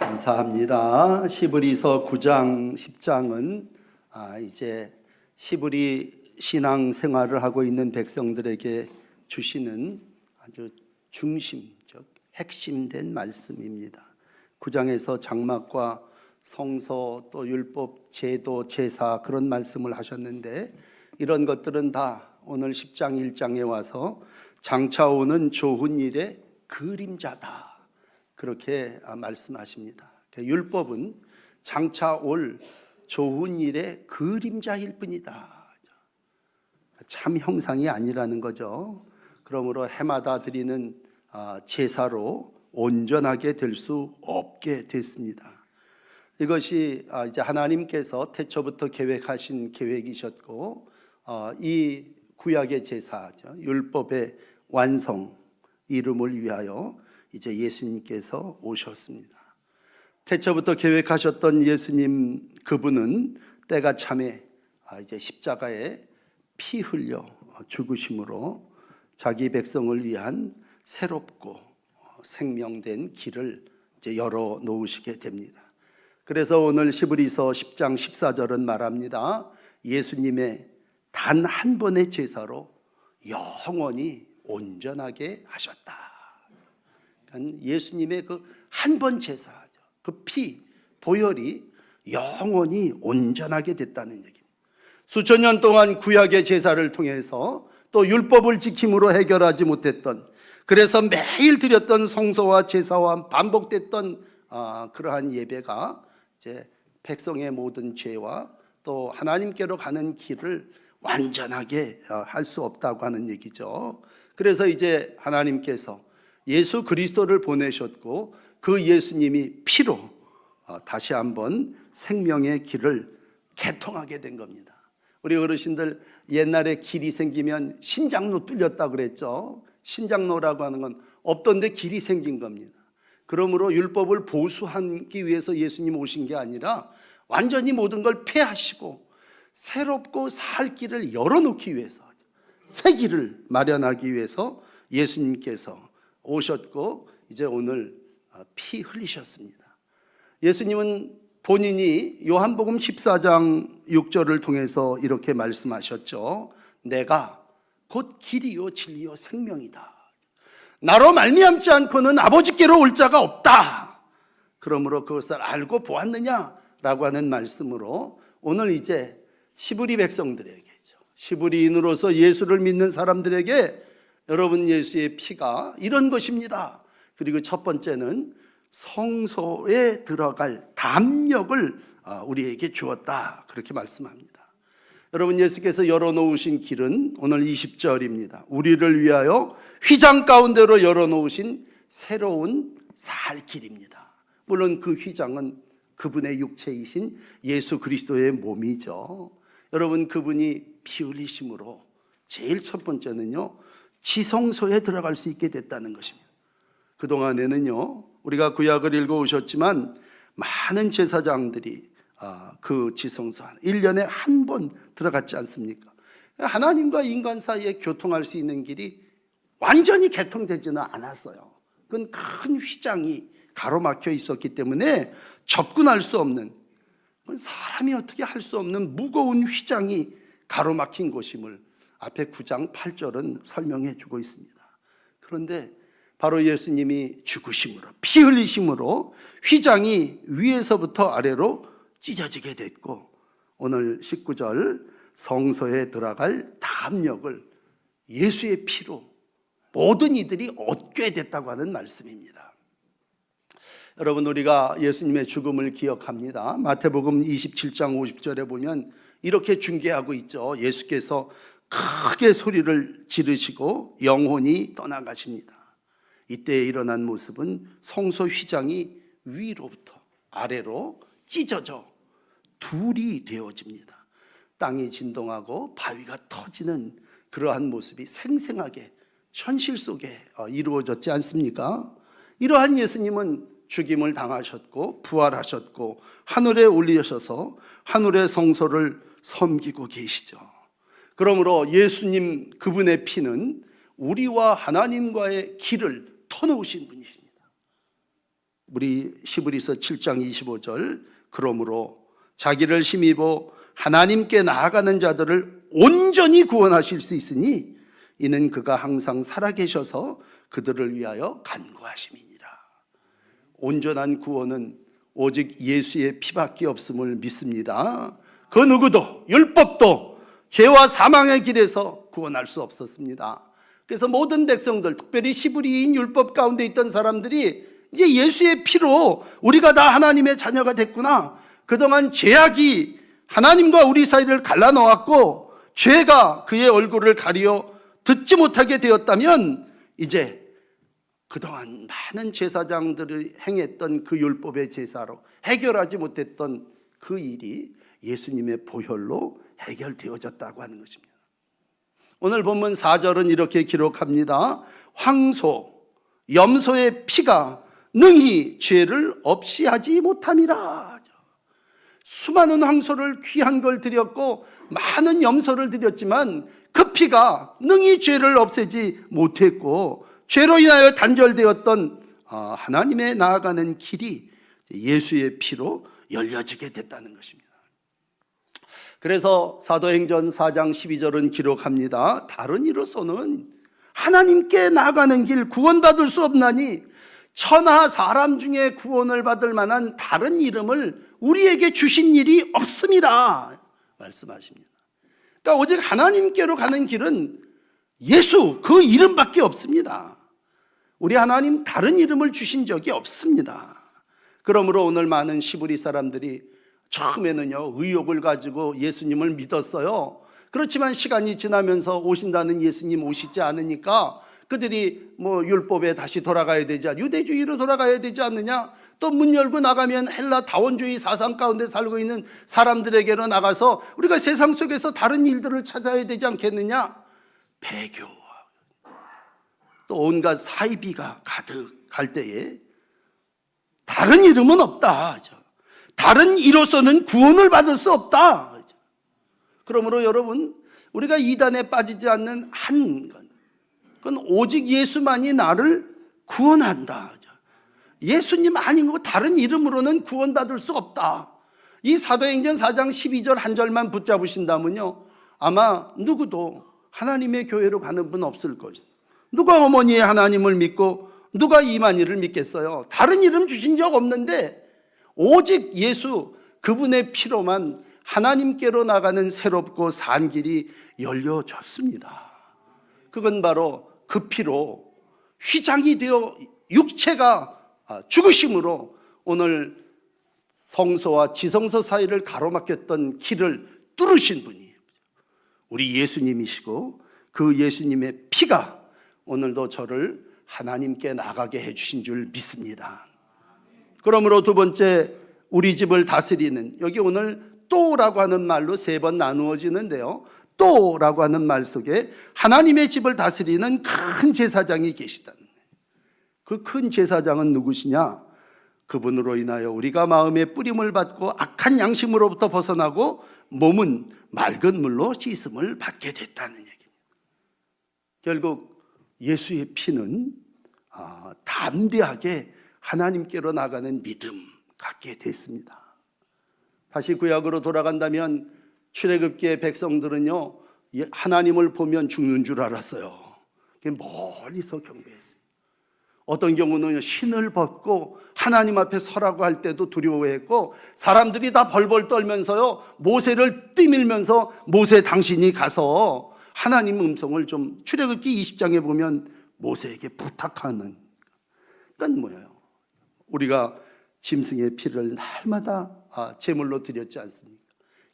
감사합니다. 시브리서 9장 10장은 이제 시브리 신앙 생활을 하고 있는 백성들에게 주시는 아주 중심적 핵심된 말씀입니다. 9장에서 장막과 성서 또 율법, 제도, 제사 그런 말씀을 하셨는데 이런 것들은 다 오늘 10장 1장에 와서 장차 오는 좋은 일의 그림자다 그렇게 말씀하십니다. 율법은 장차 올 좋은 일의 그림자일 뿐이다. 참 형상이 아니라는 거죠. 그러므로 해마다 드리는 제사로 온전하게 될 수 없게 됐습니다. 이것이 이제 하나님께서 태초부터 계획하신 계획이셨고 이 구약의 제사죠. 율법의 완성 이름을 위하여 이제 예수님께서 오셨습니다. 태초부터 계획하셨던 예수님 그분은 때가 참에 이제 십자가에 피 흘려 죽으심으로 자기 백성을 위한 새롭고 생명된 길을 이제 열어 놓으시게 됩니다. 그래서 오늘 시브리서 10장 14절은 말합니다. 예수님의 단 한 번의 제사로 영원히 온전하게 하셨다. 예수님의 그 한 번 제사, 그 피, 보혈이 영원히 온전하게 됐다는 얘기입니다. 수천 년 동안 구약의 제사를 통해서 또 율법을 지킴으로 해결하지 못했던, 그래서 매일 드렸던 성소와 제사와 반복됐던 그러한 예배가 이제 백성의 모든 죄와 또 하나님께로 가는 길을 완전하게 할 수 없다고 하는 얘기죠. 그래서 이제 하나님께서 예수 그리스도를 보내셨고 그 예수님이 피로 다시 한번 생명의 길을 개통하게 된 겁니다. 우리 어르신들 옛날에 길이 생기면 신장로 뚫렸다 그랬죠. 신장로라고 하는 건 없던 데 길이 생긴 겁니다. 그러므로 율법을 보수하기 위해서 예수님 오신 게 아니라 완전히 모든 걸 폐하시고 새롭고 살 길을 열어놓기 위해서, 새 길을 마련하기 위해서 예수님께서 오셨고 이제 오늘 피 흘리셨습니다. 예수님은 본인이 요한복음 14장 6절을 통해서 이렇게 말씀하셨죠. 내가 곧 길이요 진리요 생명이다. 나로 말미암지 않고는 아버지께로 올 자가 없다. 그러므로 그것을 알고 보았느냐라고 하는 말씀으로 오늘 이제 시브리 백성들에게죠, 시브리인으로서 예수를 믿는 사람들에게 여러분 예수의 피가 이런 것입니다. 그리고 첫 번째는 성소에 들어갈 담력을 우리에게 주었다 그렇게 말씀합니다. 여러분 예수께서 열어놓으신 길은 오늘 20절입니다. 우리를 위하여 휘장 가운데로 열어놓으신 새로운 살 길입니다. 물론 그 휘장은 그분의 육체이신 예수 그리스도의 몸이죠. 여러분 그분이 피 흘리심으로 제일 첫 번째는요, 지성소에 들어갈 수 있게 됐다는 것입니다. 그동안에는요 우리가 구약을 읽어오셨지만 많은 제사장들이 그 지성소 1년에 한 번 들어갔지 않습니까? 하나님과 인간 사이에 교통할 수 있는 길이 완전히 개통되지는 않았어요. 그건 큰 휘장이 가로막혀 있었기 때문에 접근할 수 없는, 사람이 어떻게 할 수 없는 무거운 휘장이 가로막힌 곳임을 앞에 9장 8절은 설명해 주고 있습니다. 그런데 바로 예수님이 죽으심으로, 피 흘리심으로 휘장이 위에서부터 아래로 찢어지게 됐고 오늘 19절 성소에 들어갈 담력을 예수의 피로 모든 이들이 얻게 됐다고 하는 말씀입니다. 여러분 우리가 예수님의 죽음을 기억합니다. 마태복음 27장 50절에 보면 이렇게 중계하고 있죠. 예수께서 크게 소리를 지르시고 영혼이 떠나가십니다. 이때 일어난 모습은 성소 휘장이 위로부터 아래로 찢어져 둘이 되어집니다. 땅이 진동하고 바위가 터지는 그러한 모습이 생생하게 현실 속에 이루어졌지 않습니까? 이러한 예수님은 죽임을 당하셨고 부활하셨고 하늘에 올리셔서 하늘의 성소를 섬기고 계시죠. 그러므로 예수님 그분의 피는 우리와 하나님과의 길을 터놓으신 분이십니다. 우리 시브리서 7장 25절, 그러므로 자기를 힘입어 하나님께 나아가는 자들을 온전히 구원하실 수 있으니 이는 그가 항상 살아계셔서 그들을 위하여 간구하심이니라. 온전한 구원은 오직 예수의 피밖에 없음을 믿습니다. 그 누구도, 율법도 죄와 사망의 길에서 구원할 수 없었습니다. 그래서 모든 백성들, 특별히 시브리인 율법 가운데 있던 사람들이 이제 예수의 피로 우리가 다 하나님의 자녀가 됐구나, 그동안 죄악이 하나님과 우리 사이를 갈라놓았고 죄가 그의 얼굴을 가리어 듣지 못하게 되었다면, 이제 그동안 많은 제사장들이 행했던 그 율법의 제사로 해결하지 못했던 그 일이 예수님의 보혈로 해결되어졌다고 하는 것입니다. 오늘 본문 4절은 이렇게 기록합니다. 황소, 염소의 피가 능히 죄를 없이 하지 못함이라. 수많은 황소를, 귀한 걸 드렸고 많은 염소를 드렸지만 그 피가 능히 죄를 없애지 못했고, 죄로 인하여 단절되었던 하나님의 나아가는 길이 예수의 피로 열려지게 됐다는 것입니다. 그래서 사도행전 4장 12절은 기록합니다. 다른 이로서는 하나님께 나아가는 길 구원받을 수 없나니 천하 사람 중에 구원을 받을 만한 다른 이름을 우리에게 주신 일이 없습니다 말씀하십니다. 그러니까 오직 하나님께로 가는 길은 예수, 그 이름밖에 없습니다. 우리 하나님 다른 이름을 주신 적이 없습니다. 그러므로 오늘 많은 시브리 사람들이 처음에는요 의욕을 가지고 예수님을 믿었어요. 그렇지만 시간이 지나면서 오신다는 예수님 오시지 않으니까 그들이 율법에 다시 돌아가야 되지, 유대주의로 돌아가야 되지 않느냐, 또 문 열고 나가면 헬라 다원주의 사상 가운데 살고 있는 사람들에게로 나가서 우리가 세상 속에서 다른 일들을 찾아야 되지 않겠느냐, 배교와 또 온갖 사이비가 가득할 때에 다른 이름은 없다, 다른 이로서는 구원을 받을 수 없다. 그러므로 여러분, 우리가 이단에 빠지지 않는 한 건, 그건 오직 예수만이 나를 구원한다. 예수님 아니고 다른 이름으로는 구원받을 수 없다. 이 사도행전 4장 12절 한 절만 붙잡으신다면요, 아마 누구도 하나님의 교회로 가는 분 없을 것입니다. 누가 어머니의 하나님을 믿고 누가 이만희를 믿겠어요? 다른 이름 주신 적 없는데 오직 예수, 그분의 피로만 하나님께로 나가는 새롭고 산 길이 열려졌습니다. 그건 바로 그 피로 휘장이 되어 육체가 죽으심으로 오늘 성소와 지성소 사이를 가로막혔던 길을 뚫으신 분이 우리 예수님이시고, 그 예수님의 피가 오늘도 저를 하나님께 나가게 해주신 줄 믿습니다. 그러므로 두 번째, 우리 집을 다스리는, 여기 오늘 또라고 하는 말로 3번 나누어지는데요, 또라고 하는 말 속에 하나님의 집을 다스리는 큰 제사장이 계시다는 거예요. 그 큰 제사장은 누구시냐? 그분으로 인하여 우리가 마음의 뿌림을 받고 악한 양심으로부터 벗어나고 몸은 맑은 물로 씻음을 받게 됐다는 얘기입니다. 결국 예수의 피는 담대하게 하나님께로 나가는 믿음 갖게 됐습니다. 다시 구약으로 돌아간다면 출애굽기의 백성들은요 하나님을 보면 죽는 줄 알았어요. 멀리서 경배했어요. 어떤 경우는 신을 벗고 하나님 앞에 서라고 할 때도 두려워했고, 사람들이 다 벌벌 떨면서요 모세를 뛰밀면서 모세 당신이 가서 하나님 음성을 좀, 출애굽기 20장에 보면 모세에게 부탁하는. 그건 뭐예요? 우리가 짐승의 피를 날마다 제물로 드렸지 않습니까?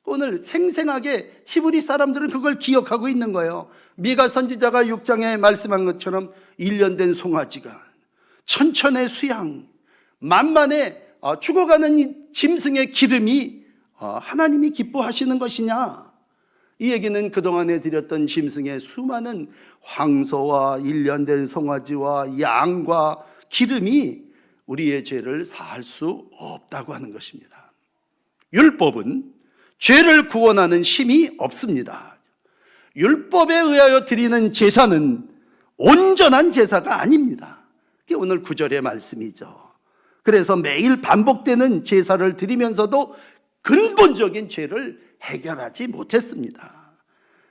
오늘 생생하게 히브리 사람들은 그걸 기억하고 있는 거예요. 미가 선지자가 6장에 말씀한 것처럼 1년 된 송아지가, 천천의 수양, 만만의 죽어가는 이 짐승의 기름이 하나님이 기뻐하시는 것이냐? 이 얘기는 그동안에 드렸던 짐승의 수많은 황소와 1년 된 송아지와 양과 기름이 우리의 죄를 사할 수 없다고 하는 것입니다. 율법은 죄를 구원하는 힘이 없습니다. 율법에 의하여 드리는 제사는 온전한 제사가 아닙니다. 그게 오늘 9절의 말씀이죠. 그래서 매일 반복되는 제사를 드리면서도 근본적인 죄를 해결하지 못했습니다.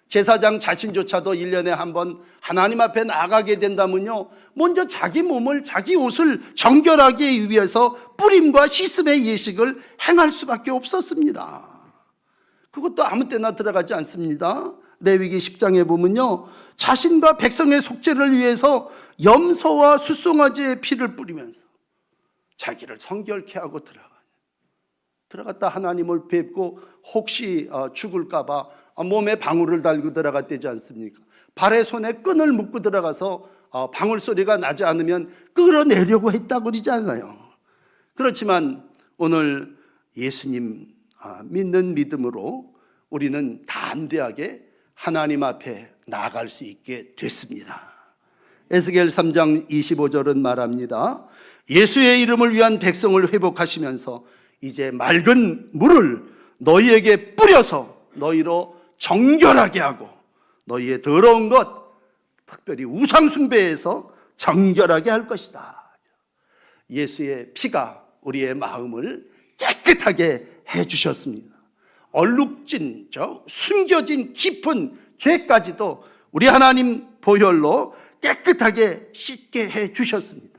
제사장 자신조차도 1년에 한 번 하나님 앞에 나가게 된다면요, 먼저 자기 몸을, 자기 옷을 정결하게 위해서 뿌림과 씻음의 예식을 행할 수밖에 없었습니다. 그것도 아무 때나 들어가지 않습니다. 레위기 10장에 보면요, 자신과 백성의 속죄를 위해서 염소와 숫송아지의 피를 뿌리면서 자기를 성결케 하고 들어갔다 하나님을 뵙고 혹시 죽을까 봐 몸에 방울을 달고 들어갔다지 않습니까? 발에 손에 끈을 묶고 들어가서 방울 소리가 나지 않으면 끌어내려고 했다고 그러잖아요. 그렇지만 오늘 예수님 믿는 믿음으로 우리는 담대하게 하나님 앞에 나아갈 수 있게 됐습니다. 에스겔 3장 25절은 말합니다. 예수의 이름을 위한 백성을 회복하시면서 이제 맑은 물을 너희에게 뿌려서 너희로 정결하게 하고 너희의 더러운 것, 특별히 우상 숭배에서 정결하게 할 것이다. 예수의 피가 우리의 마음을 깨끗하게 해주셨습니다. 얼룩진, 숨겨진 깊은 죄까지도 우리 하나님 보혈로 깨끗하게 씻게 해주셨습니다.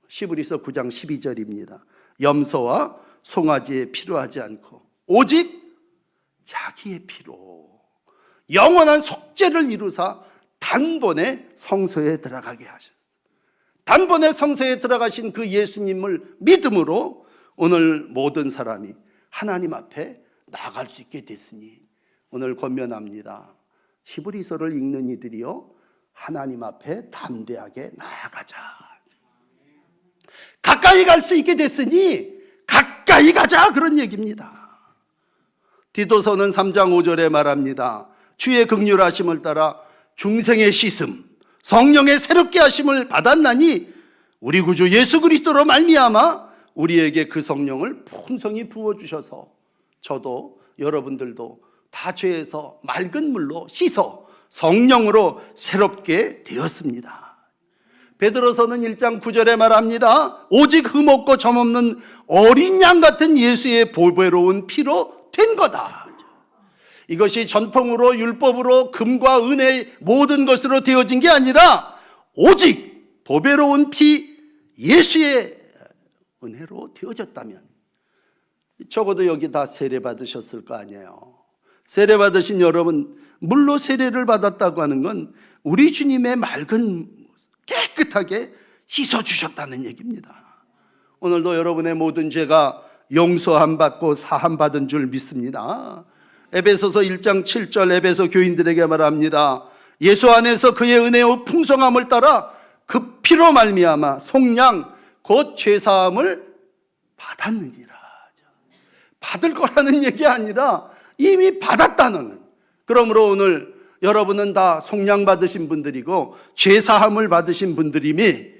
히브리서 9장 12절입니다. 염소와 송아지에 필요하지 않고 오직 자기의 피로 영원한 속죄를 이루사 단번에 성소에 들어가게 하셨습니다. 단번에 성소에 들어가신 그 예수님을 믿음으로 오늘 모든 사람이 하나님 앞에 나아갈 수 있게 됐으니 오늘 권면합니다. 히브리서를 읽는 이들이요, 하나님 앞에 담대하게 나아가자. 가까이 갈 수 있게 됐으니 가까이 가자, 그런 얘기입니다. 디도서는 3장 5절에 말합니다. 주의 긍휼하심을 따라 중생의 씻음, 성령의 새롭게 하심을 받았나니 우리 구주 예수 그리스도로 말미암아 우리에게 그 성령을 풍성히 부어주셔서 저도 여러분들도 다 죄에서 맑은 물로 씻어 성령으로 새롭게 되었습니다. 베드로서는 1장 9절에 말합니다. 오직 흠없고 점없는 어린 양 같은 예수의 보배로운 피로 된 거다. 이것이 전통으로 율법으로 금과 은의 모든 것으로 되어진 게 아니라 오직 보배로운 피 예수의 은혜로 되어졌다면 적어도 여기 다 세례 받으셨을 거 아니에요. 세례 받으신 여러분, 물로 세례를 받았다고 하는 건 우리 주님의 맑은 깨끗하게 씻어주셨다는 얘기입니다. 오늘도 여러분의 모든 죄가 용서함 받고 사함 받은 줄 믿습니다. 에베소서 1장 7절 에베소 교인들에게 말합니다. 예수 안에서 그의 은혜의 풍성함을 따라 그 피로 말미암아 속량 곧 죄사함을 받았느니라. 받을 거라는 얘기 아니라 이미 받았다는. 그러므로 오늘 여러분은 다 속량 받으신 분들이고 죄사함을 받으신 분들이니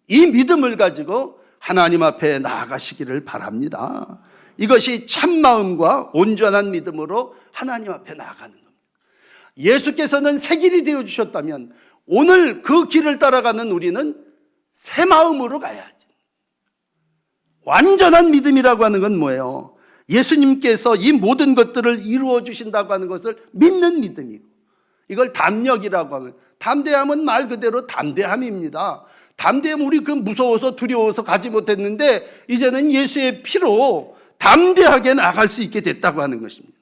이 믿음을 가지고 하나님 앞에 나아가시기를 바랍니다. 이것이 참마음과 온전한 믿음으로 하나님 앞에 나아가는 겁니다. 예수께서는 새 길이 되어주셨다면 오늘 그 길을 따라가는 우리는 새 마음으로 가야지. 완전한 믿음이라고 하는 건 뭐예요? 예수님께서 이 모든 것들을 이루어 주신다고 하는 것을 믿는 믿음이고, 이걸 담력이라고 하는, 담대함은 말 그대로 담대함입니다. 담대함, 우리 그 무서워서 두려워서 가지 못했는데 이제는 예수의 피로 담대하게 나갈 수 있게 됐다고 하는 것입니다.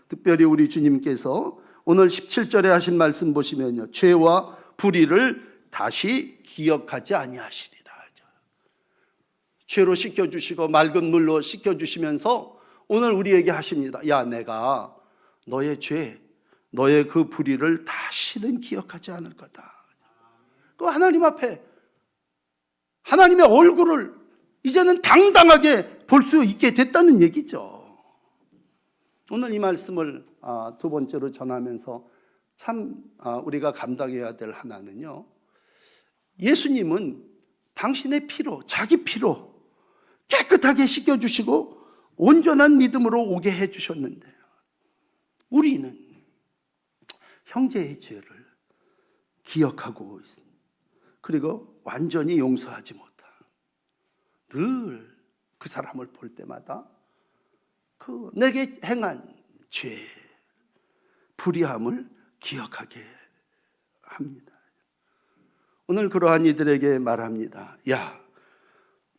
특별히 우리 주님께서 오늘 17절에 하신 말씀 보시면요, 죄와 불의를 다시 기억하지 아니하시리라. 죄로 씻겨주시고 맑은 물로 씻겨주시면서 오늘 우리에게 하십니다. 야, 내가 너의 죄, 너의 그 불의를 다시는 기억하지 않을 거다. 그 하나님 앞에 하나님의 얼굴을 이제는 당당하게 볼 수 있게 됐다는 얘기죠. 오늘 이 말씀을 두 번째로 전하면서 참 우리가 감당해야 될 하나는요, 예수님은 당신의 피로, 자기 피로 깨끗하게 씻겨주시고 온전한 믿음으로 오게 해주셨는데 우리는 형제의 죄를 기억하고 있습니다. 그리고 완전히 용서하지 못한, 늘 그 사람을 볼 때마다 그 내게 행한 죄, 불의함을 기억하게 합니다. 오늘 그러한 이들에게 말합니다. 야,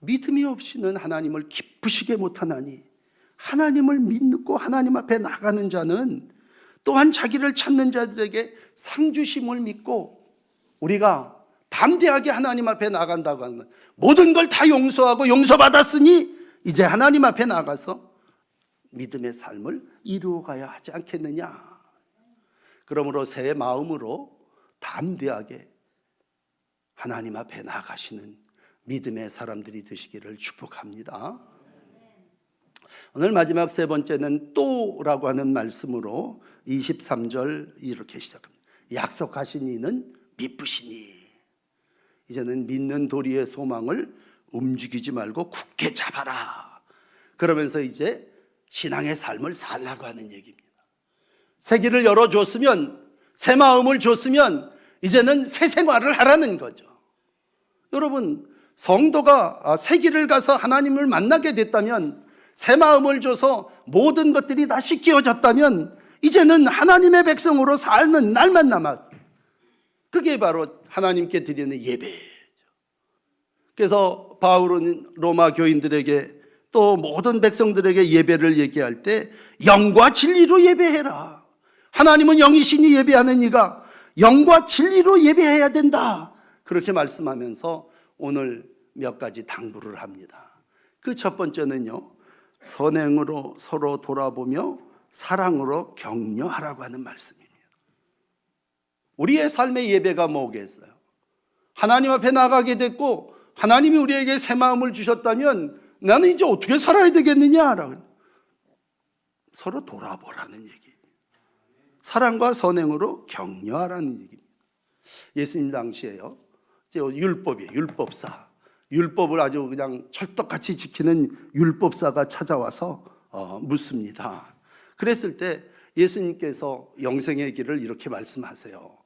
믿음이 없이는 하나님을 기쁘시게 못하나니 하나님을 믿고 하나님 앞에 나가는 자는 또한 자기를 찾는 자들에게 상 주심을 믿고 우리가 담대하게 하나님 앞에 나간다고 하는 것, 모든 걸 다 용서하고 용서받았으니 이제 하나님 앞에 나가서 믿음의 삶을 이루어가야 하지 않겠느냐. 그러므로 새 마음으로 담대하게 하나님 앞에 나가시는 믿음의 사람들이 되시기를 축복합니다. 오늘 마지막 세 번째는 또라고 하는 말씀으로 23절 이렇게 시작합니다. 약속하신 이는 미쁘시니. 이제는 믿는 도리의 소망을 움직이지 말고 굳게 잡아라. 그러면서 이제 신앙의 삶을 살라고 하는 얘기입니다. 새 길을 열어줬으면, 새 마음을 줬으면 이제는 새 생활을 하라는 거죠. 여러분, 성도가 새 길을 가서 하나님을 만나게 됐다면, 새 마음을 줘서 모든 것들이 다 씻겨졌다면 이제는 하나님의 백성으로 사는 날만 남았어요. 그게 바로 하나님께 드리는 예배죠. 그래서 바울은 로마 교인들에게 또 모든 백성들에게 예배를 얘기할 때 영과 진리로 예배해라. 하나님은 영이시니 예배하는 이가 영과 진리로 예배해야 된다. 그렇게 말씀하면서 오늘 몇 가지 당부를 합니다. 그 첫 번째는요, 선행으로 서로 돌아보며 사랑으로 격려하라고 하는 말씀입니다. 우리의 삶의 예배가 뭐겠어요? 하나님 앞에 나가게 됐고 하나님이 우리에게 새 마음을 주셨다면 나는 이제 어떻게 살아야 되겠느냐라고 서로 돌아보라는 얘기입니다. 사랑과 선행으로 격려하라는 얘기입니다. 예수님 당시에요, 율법이에요. 율법사. 율법을 아주 그냥 철떡같이 지키는 율법사가 찾아와서 묻습니다. 그랬을 때 예수님께서 영생의 길을 이렇게 말씀하세요.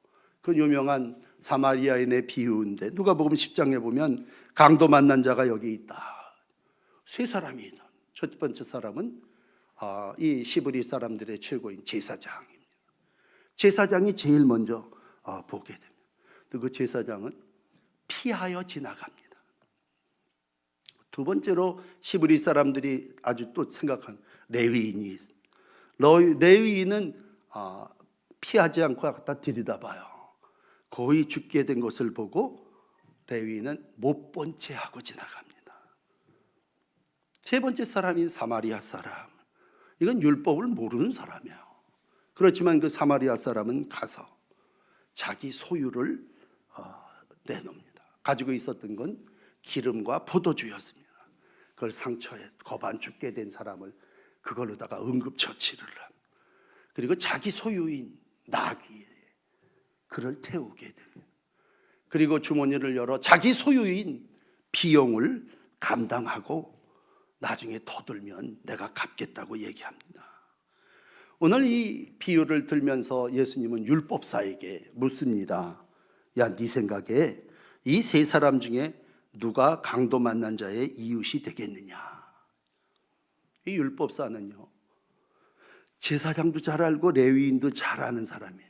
그 유명한 사마리아인의 비유인데 누가복음 10장에 보면 강도 만난 자가 여기 있다. 세 사람이 있다. 첫 번째 사람은 이 시브리 사람들의 최고인 제사장입니다. 제사장이 제일 먼저 보게 됩니다. 그 제사장은 피하여 지나갑니다. 두 번째로 시브리 사람들이 아주 또 생각한 레위인이 있습니다. 레위인은 피하지 않고 갖다 들여다봐요. 거의 죽게 된 것을 보고 레위인은 못 본 채 하고 지나갑니다. 세 번째 사람인 사마리아 사람, 이건 율법을 모르는 사람이에요. 그렇지만 그 사마리아 사람은 가서 자기 소유를 내놓습니다. 가지고 있었던 건 기름과 포도주였습니다. 그걸 상처에 거반 죽게 된 사람을 그걸로다가 응급처치를 합니다. 그리고 자기 소유인 나귀에 그를 태우게 됩니다. 그리고 주머니를 열어 자기 소유인 비용을 감당하고 나중에 더 들면 내가 갚겠다고 얘기합니다. 오늘 이 비유를 들면서 예수님은 율법사에게 묻습니다. 야, 네 생각에 이 세 사람 중에 누가 강도 만난 자의 이웃이 되겠느냐? 이 율법사는요, 제사장도 잘 알고 레위인도 잘 아는 사람이에요.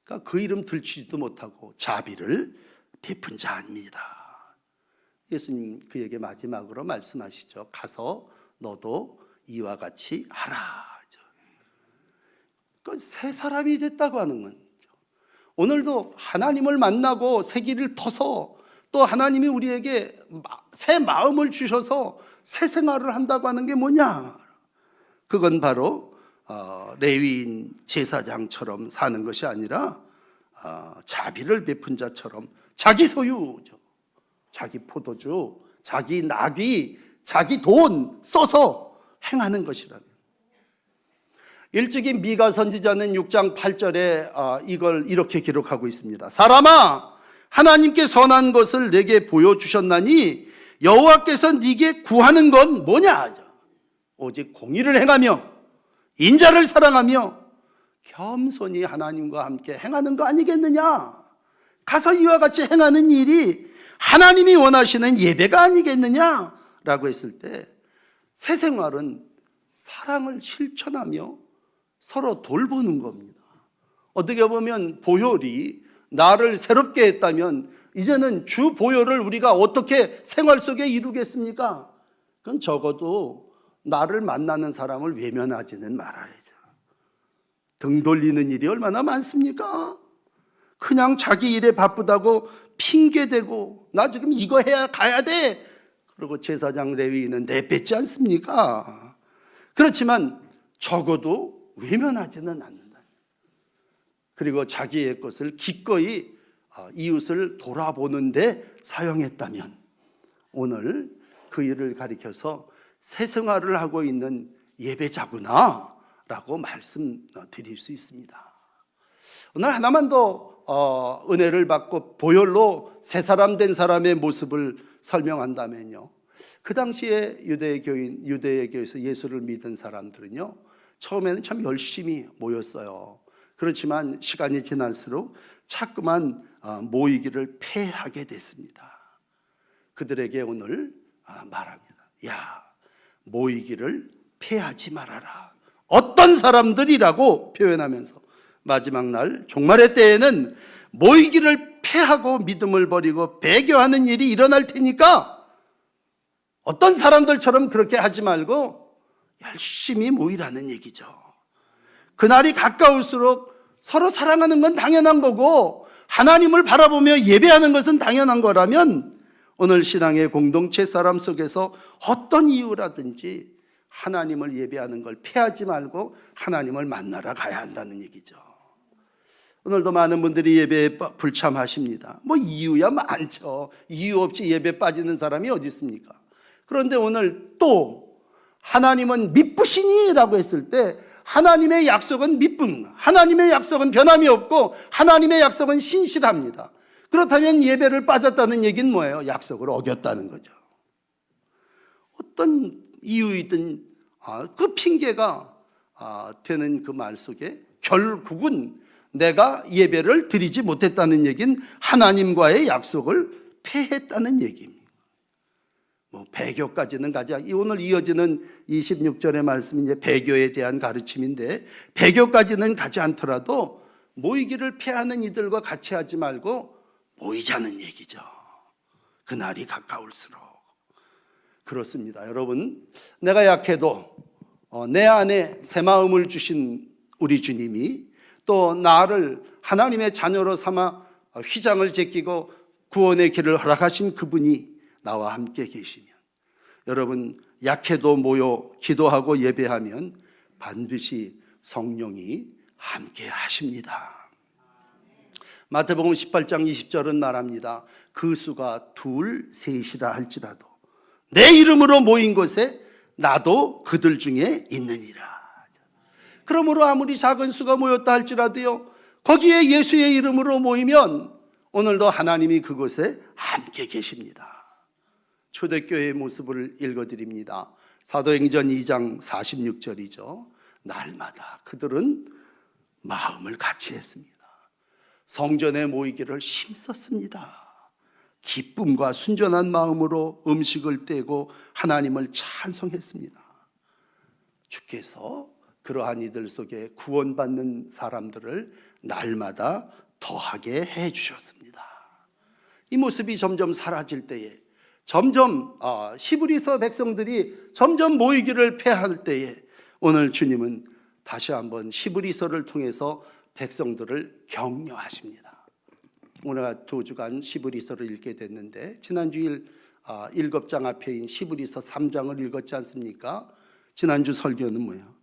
그러니까 그 이름 들치지도 못하고 자비를 베푼 자입니다. 예수님 그에게 마지막으로 말씀하시죠. 가서 너도 이와 같이 하라. 그 새 사람이 됐다고 하는 건 오늘도 하나님을 만나고 새 길을 터서 또 하나님이 우리에게 새 마음을 주셔서 새 생활을 한다고 하는 게 뭐냐? 그건 바로 레위인 제사장처럼 사는 것이 아니라 자비를 베푼 자처럼 자기 소유죠. 자기 포도주, 자기 나귀, 자기 돈 써서 행하는 것이라는. 일찍이 미가 선지자는 6장 8절에 이걸 이렇게 기록하고 있습니다. 사람아, 하나님께 선한 것을 내게 보여주셨나니 여호와께서 네게 구하는 건 뭐냐? 오직 공의를 행하며 인자를 사랑하며 겸손히 하나님과 함께 행하는 거 아니겠느냐? 가서 이와 같이 행하는 일이 하나님이 원하시는 예배가 아니겠느냐? 라고 했을 때 새 생활은 사랑을 실천하며 서로 돌보는 겁니다. 어떻게 보면 보혈이 나를 새롭게 했다면 이제는 주 보혈을 우리가 어떻게 생활 속에 이루겠습니까? 그건 적어도 나를 만나는 사람을 외면하지는 말아야죠. 등 돌리는 일이 얼마나 많습니까? 그냥 자기 일에 바쁘다고 핑계대고 나 지금 이거 해야 가야 돼. 그리고 제사장 레위인은 내뱉지 않습니까? 그렇지만 적어도 외면하지는 않는다. 그리고 자기의 것을 기꺼이 이웃을 돌아보는데 사용했다면 오늘 그 일을 가리켜서 새 생활을 하고 있는 예배자구나 라고 말씀드릴 수 있습니다. 오늘 하나만 더 은혜를 받고 보혈로 새 사람 된 사람의 모습을 설명한다면요, 그 당시에 유대교에서 예수를 믿은 사람들은요 처음에는 참 열심히 모였어요. 그렇지만 시간이 지날수록 자꾸만 모이기를 폐하게 됐습니다. 그들에게 오늘 말합니다. 야, 모이기를 폐하지 말아라. 어떤 사람들이라고 표현하면서 마지막 날 종말의 때에는 모이기를 폐하고 믿음을 버리고 배교하는 일이 일어날 테니까 어떤 사람들처럼 그렇게 하지 말고 열심히 모이라는 얘기죠. 그날이 가까울수록 서로 사랑하는 건 당연한 거고 하나님을 바라보며 예배하는 것은 당연한 거라면 오늘 신앙의 공동체 사람 속에서 어떤 이유라든지 하나님을 예배하는 걸 피하지 말고 하나님을 만나러 가야 한다는 얘기죠. 오늘도 많은 분들이 예배에 불참하십니다. 뭐 이유야 많죠. 이유 없이 예배 빠지는 사람이 어디 있습니까? 그런데 오늘 또 하나님은 미쁘시니라고 했을 때 하나님의 약속은 미쁨, 하나님의 약속은 변함이 없고 하나님의 약속은 신실합니다. 그렇다면 예배를 빠졌다는 얘기는 뭐예요? 약속을 어겼다는 거죠. 어떤 이유이든 그 핑계가 되는 그 말 속에 결국은 내가 예배를 드리지 못했다는 얘기는 하나님과의 약속을 폐했다는 얘기입니다. 뭐 배교까지는 가지 않고 오늘 이어지는 26절의 말씀이 이제 배교에 대한 가르침인데 배교까지는 가지 않더라도 모이기를 폐하는 이들과 같이 하지 말고 모이자는 얘기죠. 그날이 가까울수록. 그렇습니다. 여러분, 내가 약해도 내 안에 새 마음을 주신 우리 주님이 또 나를 하나님의 자녀로 삼아 휘장을 제끼고 구원의 길을 허락하신 그분이 나와 함께 계시면 여러분 약해도 모여 기도하고 예배하면 반드시 성령이 함께 하십니다. 마태복음 18장 20절은 말합니다. 그 수가 둘 셋이라 할지라도 내 이름으로 모인 곳에 나도 그들 중에 있느니라. 그러므로 아무리 작은 수가 모였다 할지라도요 거기에 예수의 이름으로 모이면 오늘도 하나님이 그곳에 함께 계십니다. 초대교회의 모습을 읽어드립니다. 사도행전 2장 46절이죠. 날마다 그들은 마음을 같이 했습니다. 성전에 모이기를 힘썼습니다. 기쁨과 순전한 마음으로 음식을 떼고 하나님을 찬송했습니다. 주께서 그러한 이들 속에 구원받는 사람들을 날마다 더하게 해주셨습니다. 이 모습이 점점 사라질 때에 점점 히브리서 백성들이 점점 모이기를 폐할 때에 오늘 주님은 다시 한번 히브리서를 통해서 백성들을 격려하십니다. 오늘 2주간 히브리서를 읽게 됐는데 지난주일 일곱장 앞에인 히브리서 3장을 읽었지 않습니까? 지난주 설교는 뭐예요?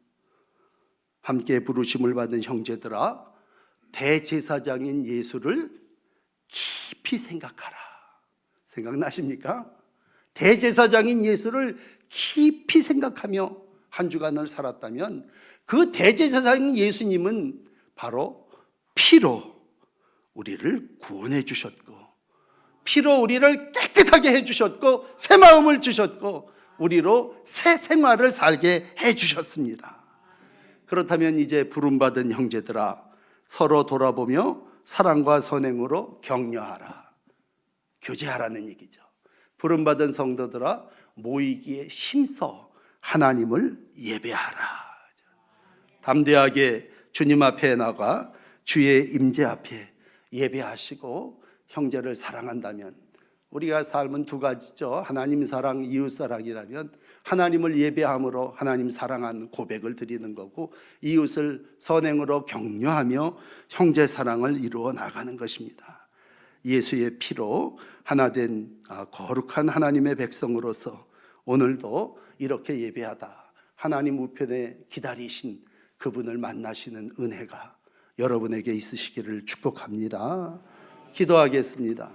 함께 부르심을 받은 형제들아 대제사장인 예수를 깊이 생각하라. 생각나십니까? 대제사장인 예수를 깊이 생각하며 한 주간을 살았다면 그 대제사장인 예수님은 바로 피로 우리를 구원해 주셨고 피로 우리를 깨끗하게 해 주셨고 새 마음을 주셨고 우리로 새 생활을 살게 해 주셨습니다. 그렇다면 이제 부름받은 형제들아 서로 돌아보며 사랑과 선행으로 격려하라. 교제하라는 얘기죠. 부름받은 성도들아 모이기에 힘써 하나님을 예배하라. 담대하게 주님 앞에 나가 주의 임재 앞에 예배하시고 형제를 사랑한다면, 우리가 삶은 두 가지죠. 하나님 사랑, 이웃 사랑이라면 하나님을 예배함으로 하나님 사랑한 고백을 드리는 거고, 이웃을 선행으로 격려하며 형제 사랑을 이루어 나가는 것입니다. 예수의 피로 하나 된 거룩한 하나님의 백성으로서 오늘도 이렇게 예배하다 하나님 우편에 기다리신 그분을 만나시는 은혜가 여러분에게 있으시기를 축복합니다. 기도하겠습니다.